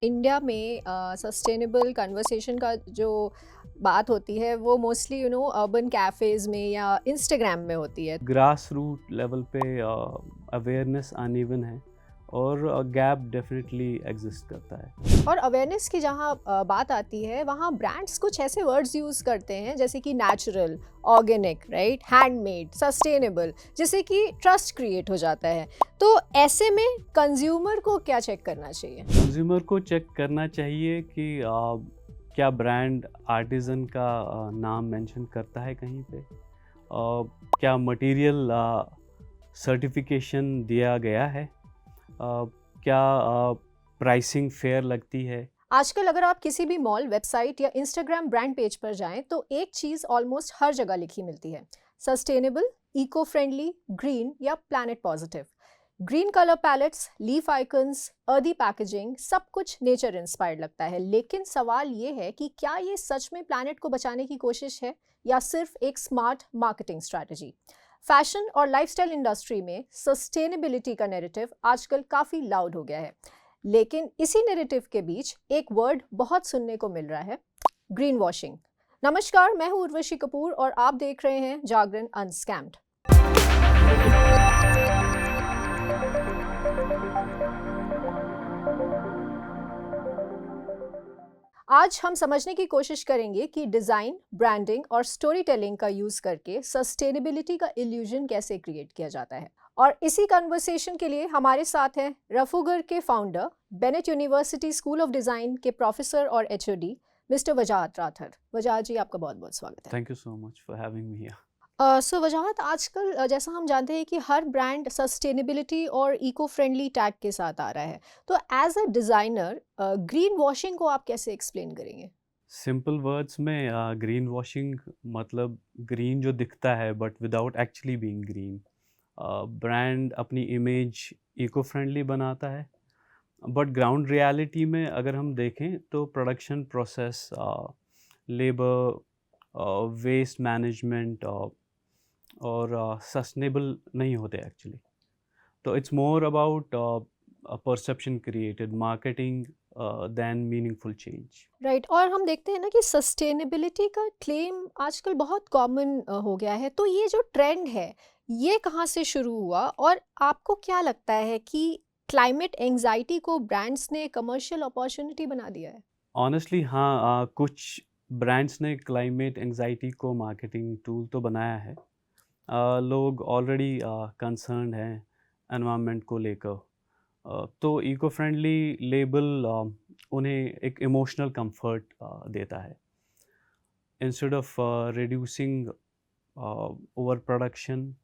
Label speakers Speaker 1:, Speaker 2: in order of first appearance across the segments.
Speaker 1: India में sustainable conversation का जो बात होती है वो मोस्टली अर्बन कैफ़ेज़ में या इंस्टाग्राम में होती है।
Speaker 2: ग्रास रूट लेवल पे अवेयरनेस अनइवन है और गैप डेफिनेटली एग्जिस्ट करता है।
Speaker 1: और अवेयरनेस की जहाँ बात आती है वहाँ ब्रांड्स कुछ ऐसे वर्ड्स यूज़ करते हैं जैसे कि natural, organic, right, handmade, sustainable, जिससे कि ट्रस्ट क्रिएट हो जाता है। तो ऐसे में कंज्यूमर को क्या चेक करना चाहिए?
Speaker 2: कंज्यूमर को चेक करना चाहिए कि क्या ब्रांड आर्टिजन का नाम मेंशन करता है कहीं पे, क्या मटेरियल सर्टिफिकेशन दिया गया है, क्या प्राइसिंग फेयर लगती है।
Speaker 1: आजकल अगर आप किसी भी मॉल, वेबसाइट या इंस्टाग्राम ब्रांड पेज पर जाएं तो एक चीज़ ऑलमोस्ट हर जगह लिखी मिलती है: सस्टेनेबल, इको फ्रेंडली, ग्रीन या planet positive. Green colour pallets, leaf icons, earthy packaging, सब कुछ नेचर इंस्पायर्ड लगता है। लेकिन सवाल ये है कि क्या ये सच में प्लैनेट को बचाने की कोशिश है या सिर्फ एक स्मार्ट मार्केटिंग स्ट्रैटेजी? फैशन और लाइफस्टाइल इंडस्ट्री में सस्टेनेबिलिटी का नैरेटिव आजकल काफ़ी लाउड हो गया है। लेकिन इसी नैरेटिव के बीच एक वर्ड बहुत सुनने को मिल रहा है: ग्रीन वॉशिंग। नमस्कार, मैं हूं उर्वशी कपूर और आप देख रहे हैं जागरण अनस्कैम्ड। आज हम समझने की कोशिश करेंगे कि डिज़ाइन, ब्रांडिंग और स्टोरी टेलिंग का यूज़ करके सस्टेनेबिलिटी का इल्यूजन कैसे क्रिएट किया जाता है। और इसी कन्वर्सेशन के लिए हमारे साथ हैं रफूगर के founder, Bennett university school of design के प्रोफेसर और एचओडी, मिस्टर वजाहत राठर। वजाहत जी, आपका बहुत बहुत स्वागत है।
Speaker 2: Thank you so much for having me here.
Speaker 1: So Wajahat, आजकल जैसा हम जानते हैं कि हर ब्रांड सस्टेनेबिलिटी और इको फ्रेंडली टैग के साथ आ रहा है। तो as a designer green washing को आप कैसे एक्सप्लेन करेंगे?
Speaker 2: सिंपल वर्ड्स में ग्रीन वॉशिंग मतलब ग्रीन जो दिखता है but without actually being green. Brand अपनी इमेज इको फ्रेंडली बनाता है बट ग्राउंड रियलिटी में अगर हम देखें तो production process, labour, waste management और सस्टेनेबल नहीं होते एक्चुअली। तो it's more about perception created marketing than meaningful change.
Speaker 1: Right, और हम देखते हैं ना कि सस्टेनेबिलिटी का क्लेम आजकल बहुत कॉमन हो गया है। तो ये जो ट्रेंड है, ये कहाँ से शुरू हुआ और आपको क्या लगता है कि क्लाइमेट एंजाइटी को ब्रांड्स ने कमर्शियल अपॉर्चुनिटी बना दिया है?
Speaker 2: ऑनेस्टली हाँ, कुछ ब्रांड्स ने क्लाइमेट एंजाइटी को मार्केटिंग टूल तो बनाया है। लोग ऑलरेडी कंसर्न्ड हैं एनवायरनमेंट को लेकर। तो इको फ्रेंडली लेबल उन्हें एक इमोशनल कंफर्ट देता है। Instead of reducing over production,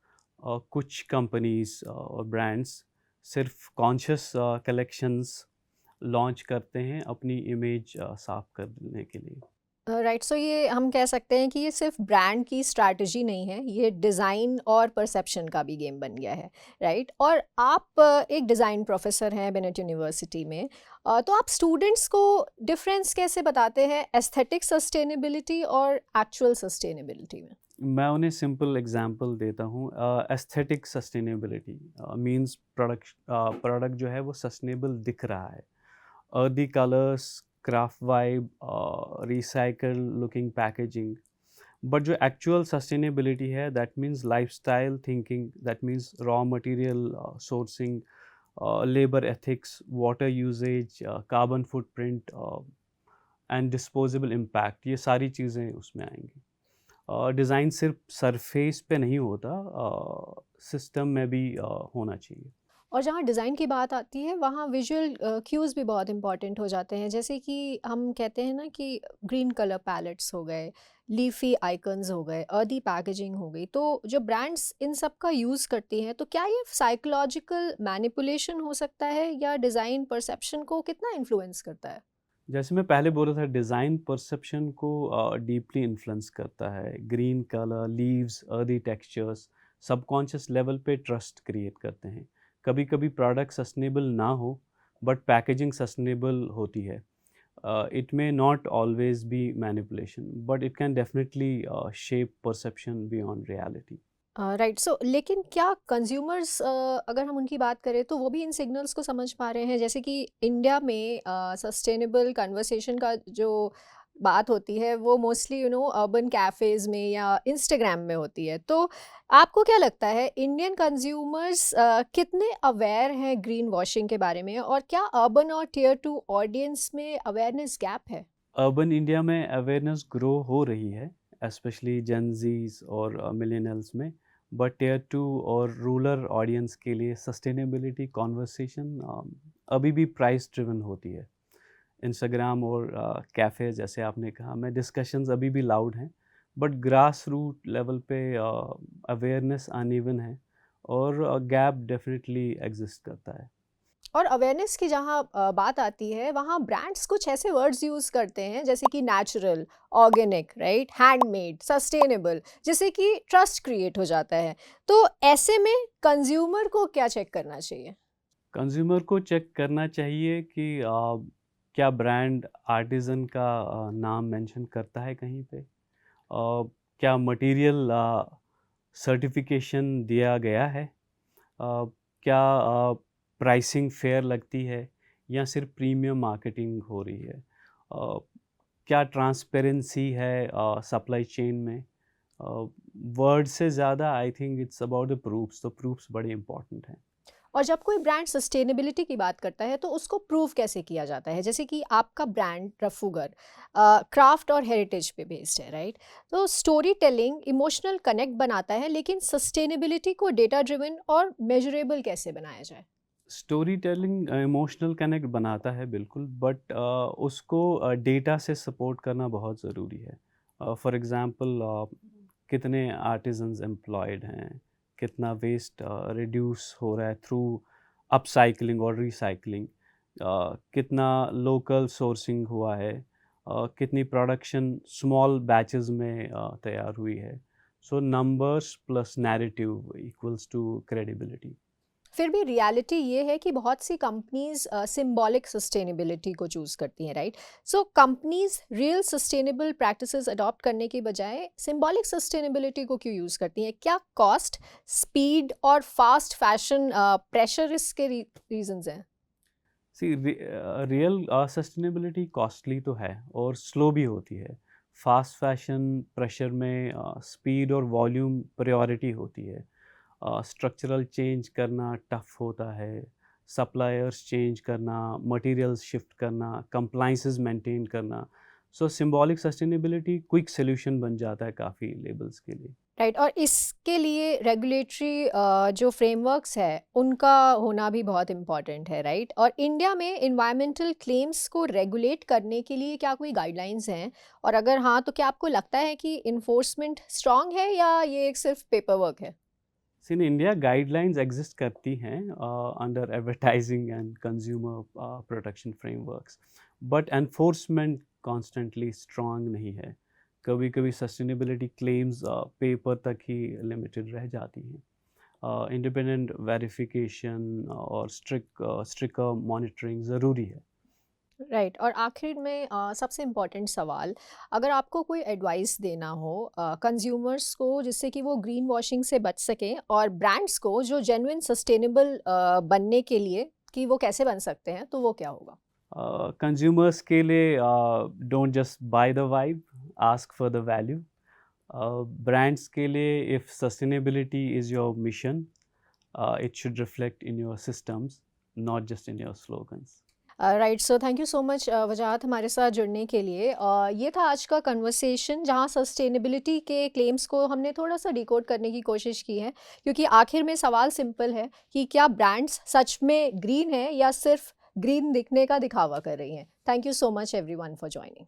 Speaker 2: कुछ कंपनीज और ब्रांड्स सिर्फ कॉन्शियस कलेक्शंस लॉन्च करते हैं अपनी इमेज साफ करने के लिए।
Speaker 1: राइट, सो ये हम कह सकते हैं कि ये सिर्फ ब्रांड की स्ट्रैटेजी नहीं है, ये डिज़ाइन और परसेप्शन का भी गेम बन गया है। राइट, और आप एक डिज़ाइन प्रोफेसर हैं बेनेट यूनिवर्सिटी में। तो आप स्टूडेंट्स को डिफरेंस कैसे बताते हैं एस्थेटिक सस्टेनेबिलिटी और एक्चुअल सस्टेनेबिलिटी में?
Speaker 2: मैं उन्हें सिंपल एग्जांपल देता हूँ। एस्थेटिक सस्टेनेबिलिटी मींस प्रोडक्ट जो है वो सस्टेनेबल दिख रहा है। Earthy colours, craft vibe, recycle looking packaging. But जो एक्चुअल सस्टेनेबिलिटी है that means lifestyle thinking, that means raw material sourcing, labour ethics, water usage, carbon footprint and disposable impact, ये सारी चीज़ें उसमें आएंगी। डिज़ाइन सिर्फ सरफेस पे नहीं होता, सिस्टम में भी होना चाहिए।
Speaker 1: और जहाँ डिज़ाइन की बात आती है वहाँ विजुअल क्यूज़ भी बहुत इंपॉर्टेंट हो जाते हैं। जैसे कि हम कहते हैं ना कि ग्रीन कलर पैलेट्स हो गए, लीफी आइकन्स हो गए, अर्दी पैकेजिंग हो गई। तो जो ब्रांड्स इन सब का यूज़ करती हैं, तो क्या ये साइकोलॉजिकल मैनिपुलेशन हो सकता है या डिज़ाइन परसेप्शन को कितना इन्फ्लुएंस करता है?
Speaker 2: जैसे मैं पहले बोल रहा था, डिज़ाइन परसेप्शन को डीपली इन्फ्लुएंस करता है। Green colour, leaves, earthy textures subconscious level पे ट्रस्ट क्रिएट करते हैं। कभी कभी प्रोडक्ट सस्टेनेबल ना हो बट पैकेजिंग सस्टेनेबल होती है। It may not always be manipulation but it can definitely shape perception beyond reality.
Speaker 1: Right, so लेकिन क्या कंज्यूमर्स, अगर हम उनकी बात करें तो वो भी इन सिग्नल्स को समझ पा रहे हैं? जैसे कि इंडिया में सस्टेनेबल कन्वर्सेशन का जो बात होती है वो मोस्टली अर्बन कैफ़ेज़ में या इंस्टाग्राम में होती है। तो आपको क्या लगता है इंडियन कंज्यूमर्स कितने अवेयर हैं ग्रीन वॉशिंग के बारे में, और क्या अर्बन और टियर 2 ऑडियंस में अवेयरनेस गैप है?
Speaker 2: अर्बन इंडिया में अवेयरनेस ग्रो हो रही है, स्पेशली जेनजीज और मिलेनियल्स में। बट टियर टू और रूरल ऑडियंस के लिए सस्टेनेबिलिटी कॉन्वर्सेशन अभी भी प्राइस ड्रिवन होती है। इंस्टाग्राम और कैफ़े जैसे आपने कहा में डिस्कशंस अभी भी लाउड हैं, बट ग्रास रूट लेवल पे अवेयरनेस अनइवन है और गैप डेफिनेटली एग्जिस्ट करता है।
Speaker 1: और अवेयरनेस की जहाँ बात आती है, वहाँ ब्रांड्स कुछ ऐसे वर्ड्स यूज़ करते हैं जैसे कि natural, organic, right, handmade, sustainable, जिससे कि ट्रस्ट क्रिएट हो जाता है। तो ऐसे में कंज्यूमर को क्या चेक करना चाहिए?
Speaker 2: कंज्यूमर को चेक करना चाहिए कि क्या ब्रांड आर्टिज़न का नाम मेंशन करता है कहीं पे? क्या मटेरियल सर्टिफिकेशन दिया गया है? क्या प्राइसिंग फेयर लगती है या सिर्फ प्रीमियम मार्केटिंग हो रही है? क्या ट्रांसपेरेंसी है सप्लाई चेन में? वर्ड से ज़्यादा I think it's about the proofs, तो प्रूफ्स बड़े इंपॉर्टेंट हैं।
Speaker 1: और जब कोई ब्रांड सस्टेनेबिलिटी की बात करता है तो उसको प्रूव कैसे किया जाता है? जैसे कि आपका ब्रांड रफूगर क्राफ्ट और हेरिटेज पे बेस्ड है, राइट? तो स्टोरी टेलिंग इमोशनल कनेक्ट बनाता है, लेकिन सस्टेनेबिलिटी को डेटा ड्रिवन और मेजरेबल कैसे बनाया जाए?
Speaker 2: स्टोरी टेलिंग इमोशनल कनेक्ट बनाता है बिल्कुल, बट उसको डेटा से सपोर्ट करना बहुत ज़रूरी है। फॉर एग्ज़ाम्पल कितने आर्टिजन्स एम्प्लॉयड हैं, कितना वेस्ट रिड्यूस हो रहा है थ्रू अपसाइकलिंग और रिसाइकलिंग, कितना लोकल सोर्सिंग हुआ है, कितनी प्रोडक्शन स्मॉल बैचेस में तैयार हुई है। So numbers plus narrative equals to credibility.
Speaker 1: फिर भी रियलिटी ये है कि बहुत सी कंपनीज सिंबॉलिक सस्टेनेबिलिटी को चूज करती हैं, right? So companies real sustainable practices adopt करने की बजाय सिंबॉलिक सस्टेनेबिलिटी को क्यों यूज करती हैं? क्या कॉस्ट, स्पीड और फास्ट फैशन प्रेशर इसके रीजंस हैं?
Speaker 2: सी रियल सस्टेनेबिलिटी कॉस्टली तो है और स्लो भी होती है। फास्ट फैशन प्रेशर में स्पीड और वॉल्यूम प्रायोरिटी होती है। स्ट्रक्चरल चेंज करना टफ होता है, सप्लायर्स चेंज करना, मटेरियल्स शिफ्ट करना, कंप्लाइंसेस मेंटेन करना। So symbolic sustainability quick solution बन जाता है काफ़ी लेबल्स के लिए।
Speaker 1: राइट, और इसके लिए रेगुलेटरी जो फ्रेमवर्क्स है उनका होना भी बहुत इम्पॉर्टेंट है, राइट? और इंडिया में इन्वायरमेंटल क्लेम्स को रेगुलेट करने के लिए क्या कोई गाइडलाइंस हैं? और अगर हाँ, तो क्या आपको लगता है कि इन्फोर्समेंट स्ट्रांग है या ये एक सिर्फ पेपर वर्क है?
Speaker 2: इन इंडिया गाइडलाइंस एग्जिस्ट करती हैं under advertising and consumer protection frameworks, but enforcement constantly strong नहीं है। कभी कभी सस्टेनेबिलिटी क्लेम्स पेपर तक ही लिमिटेड रह जाती हैं। इंडिपेंडेंट वेरिफिकेशन और स्ट्रिक्ट मॉनिटरिंग ज़रूरी है।
Speaker 1: राइट, और आखिर में सबसे इम्पॉर्टेंट सवाल, अगर आपको कोई एडवाइस देना हो कंज्यूमर्स को जिससे कि वो ग्रीन वॉशिंग से बच सकें, और ब्रांड्स को जो जेन्युइन सस्टेनेबल बनने के लिए कि वो कैसे बन सकते हैं, तो वो क्या होगा?
Speaker 2: कंज्यूमर्स के लिए don't just by the vibe, ask for the value. Brands के लिए if sustainability is your mission, it should reflect in your systems, not just in your slogans.
Speaker 1: Right, so thank you so much वजाहत हमारे साथ जुड़ने के लिए। ये था आज का कन्वर्सेशन जहाँ सस्टेनेबिलिटी के क्लेम्स को हमने थोड़ा सा डिकोड करने की कोशिश की है, क्योंकि आखिर में सवाल सिंपल है कि क्या ब्रांड्स सच में ग्रीन है या सिर्फ ग्रीन दिखने का दिखावा कर रही हैं। Thank you so much everyone for joining.